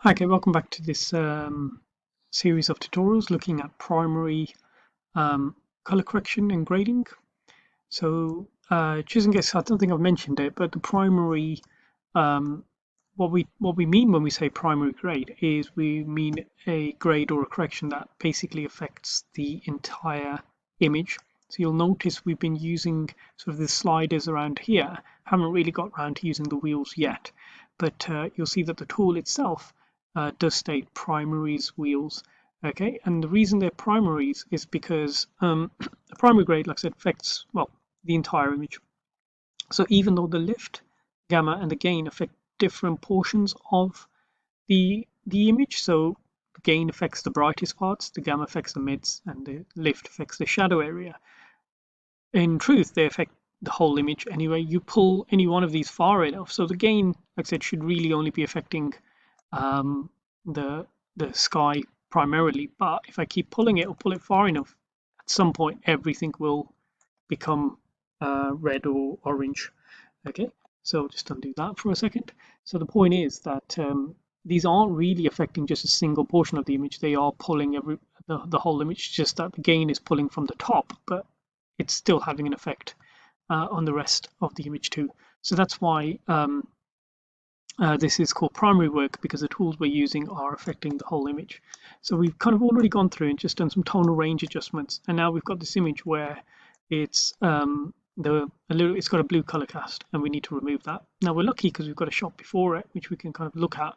Hi, okay, welcome back to this series of tutorials looking at primary um, color correction and grading. So, just in case I don't think I've mentioned it, but the primary, um, what we mean when we say primary grade is we mean a grade or a correction that basically affects the entire image. So you'll notice we've been using sort of the sliders around here. Haven't really got around to using the wheels yet, but you'll see that the tool itself does state primaries wheels. Okay, and the reason they're primaries is because a primary grade, like I said, affects, well, the entire image. So even though the lift, gamma, and the gain affect different portions of the image, so the gain affects the brightest parts, the gamma affects the mids, and the lift affects the shadow area. In truth, they affect the whole image anyway. You pull any one of these far enough, so the gain, like I said, should really only be affecting um, the sky primarily. But if I keep pulling it or pull it far enough, at some point everything will become red or orange. Okay, so just undo that for a second. So the point is that these aren't really affecting just a single portion of the image. They are pulling the whole image. Just that the gain is pulling from the top, but it's still having an effect on the rest of the image too. So that's why this is called primary work, because the tools we're using are affecting the whole image. So we've kind of already gone through and just done some tonal range adjustments, and now we've got this image where it's it's got a blue color cast, and we need to remove that. Now we're lucky because we've got a shot before it, which we can kind of look at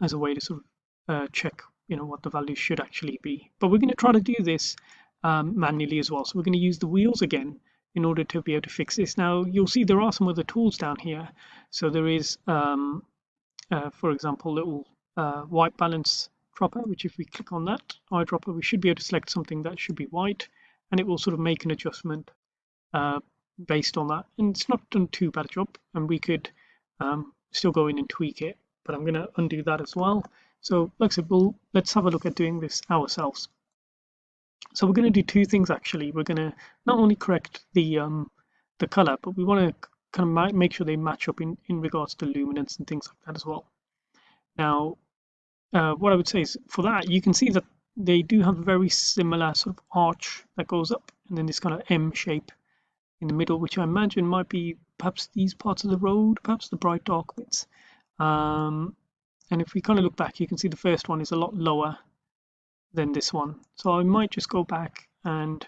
as a way to sort of check, what the values should actually be. But we're going to try to do this manually as well. So we're going to use the wheels again in order to be able to fix this. Now you'll see there are some other tools down here. So there is, for example, little white balance dropper, which if we click on that eyedropper, we should be able to select something that should be white, and it will sort of make an adjustment uh, based on that. And it's not done too bad a job, and we could still go in and tweak it, but I'm going to undo that as well. So like I said, let's have a look at doing this ourselves. So we're going to do two things actually. We're going to not only correct the color, but we want to kind of make sure they match up in regards to luminance and things like that as well. Now, what I would say is for that, you can see that they do have a very similar sort of arch that goes up, and then this kind of M shape in the middle, which I imagine might be perhaps these parts of the road, perhaps the bright dark bits. Um, and if we kind of look back, you can see the first one is a lot lower than this one. So I might just go back and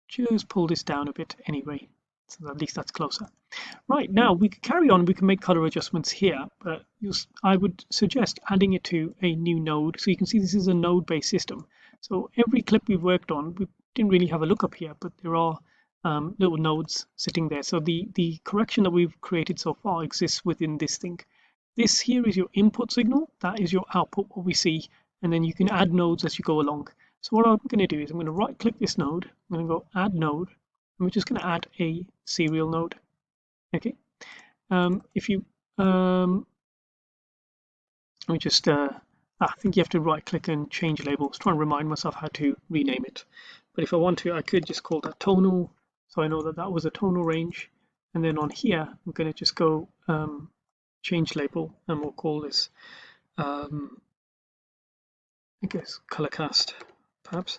just pull this down a bit anyway, so at least that's closer. Right, now we can carry on, we can make color adjustments here, but I would suggest adding it to a new node. So you can see this is a node-based system. So every clip we've worked on, we didn't really have a look up here, but there are little nodes sitting there. So the correction that we've created so far exists within this thing. This here is your input signal, that is your output, what we see, and then you can add nodes as you go along. So what I'm going to do is I'm going to right click this node, I'm going to go add node, and we're just going to add a serial node. Okay, if you let me just I think you have to right click and change label. I was trying to remind myself how to rename it, but if I want to, I could just call that tonal, so I know that that was a tonal range. And then on here I'm going to just go change label, and we'll call this I guess color cast, perhaps.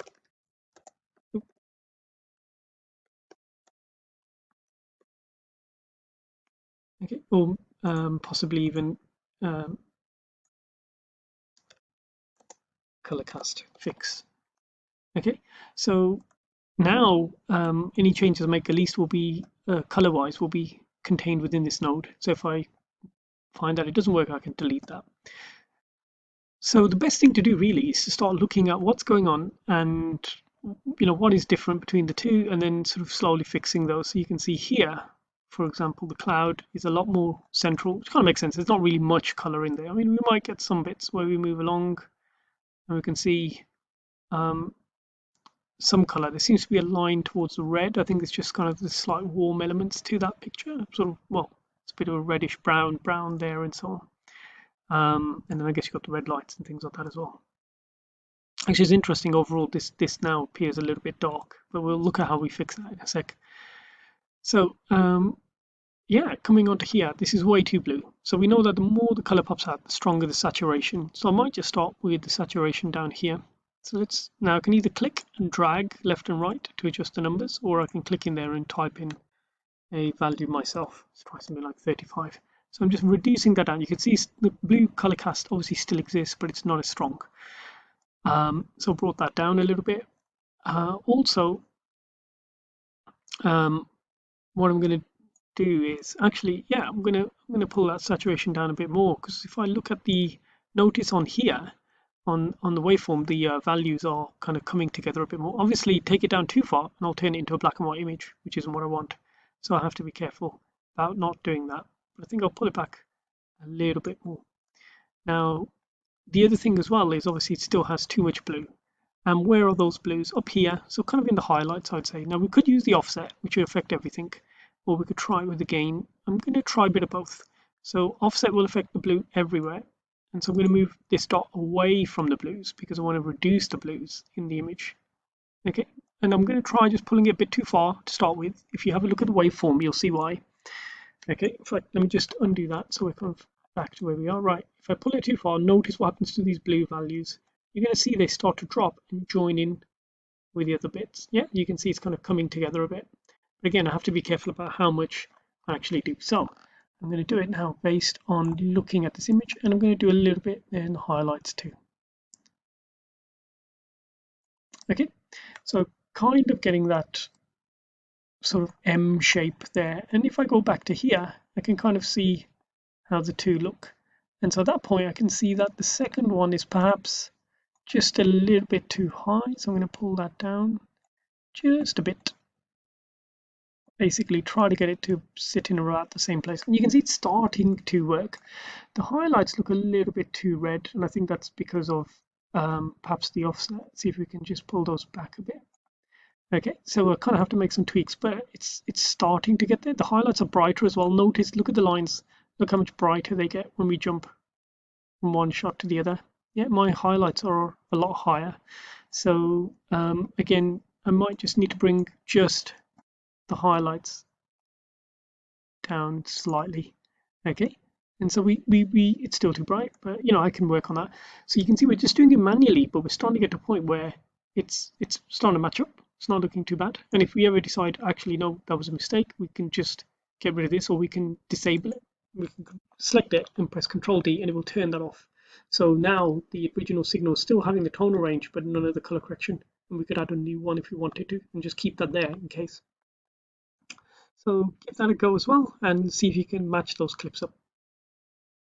Okay, or possibly even um, color cast fix. Okay, so now any changes I make at least will be color wise will be contained within this node. So if I find that it doesn't work, I can delete that. So the best thing to do really is to start looking at what's going on, and what is different between the two, and then sort of slowly fixing those. So you can see here, for example, the cloud is a lot more central, which kind of makes sense. There's not really much color in there. I mean, we might get some bits where we move along and we can see um, some color. There seems to be a line towards the red. I think it's just kind of the slight warm elements to that picture. Sort of, well, it's a bit of a reddish brown there and so on. And then I guess you've got the red lights and things like that as well. Actually, it's interesting overall. This now appears a little bit dark, but we'll look at how we fix that in a sec. So yeah, coming onto here, this is way too blue. So we know that the more the color pops out, the stronger the saturation. So I might just start with the saturation down here. So let's, now I can either click and drag left and right to adjust the numbers, or I can click in there and type in a value myself. Let's try something like 35. So I'm just reducing that down. You can see the blue color cast obviously still exists, but it's not as strong. So I brought that down a little bit. Also, what I'm going to do is actually, yeah, I'm gonna pull that saturation down a bit more, because if I look at the notice on here, on the waveform, the values are kind of coming together a bit more. Obviously, take it down too far and I'll turn it into a black and white image, which isn't what I want. So I have to be careful about not doing that. But I think I'll pull it back a little bit more. Now, the other thing as well is obviously it still has too much blue. And where are those blues? Up here, so kind of in the highlights, I'd say. Now we could use the offset, which would affect everything, or we could try it with the gain. I'm going to try a bit of both. So offset will affect the blue everywhere, and so I'm going to move this dot away from the blues because I want to reduce the blues in the image. Okay, and I'm going to try just pulling it a bit too far to start with. If you have a look at the waveform, you'll see why. Okay, in fact, let me just undo that so we're kind of back to where we are. Right, if I pull it too far, notice what happens to these blue values. You're going to see they start to drop and join in with the other bits. Yeah, you can see it's kind of coming together a bit. But again, I have to be careful about how much I actually do. So I'm going to do it now based on looking at this image, and I'm going to do a little bit there in the highlights too. Okay, so kind of getting that sort of M shape there. And if I go back to here, I can kind of see how the two look. And so at that point, I can see that the second one is perhaps just a little bit too high. So I'm going to pull that down just a bit. Basically try to get it to sit in around the same place. And you can see it's starting to work. The highlights look a little bit too red, and I think that's because of perhaps the offset. Let's see if we can just pull those back a bit. Okay, so I kind of have to make some tweaks, but it's starting to get there. The highlights are brighter as well. Notice, look at the lines. Look how much brighter they get when we jump from one shot to the other. Yeah, my highlights are a lot higher. So again, I might just need to bring just the highlights down slightly. Okay, and so we it's still too bright, but I can work on that. So you can see we're just doing it manually, but we're starting to get to a point where it's starting to match up. It's not looking too bad. And if we ever decide actually no, that was a mistake, we can just get rid of this, or we can disable it. We can select it and press Control D, and it will turn that off. So now the original signal is still having the tonal range, but none of the color correction. And we could add a new one if we wanted to, and just keep that there in case. So give that a go as well and see if you can match those clips up.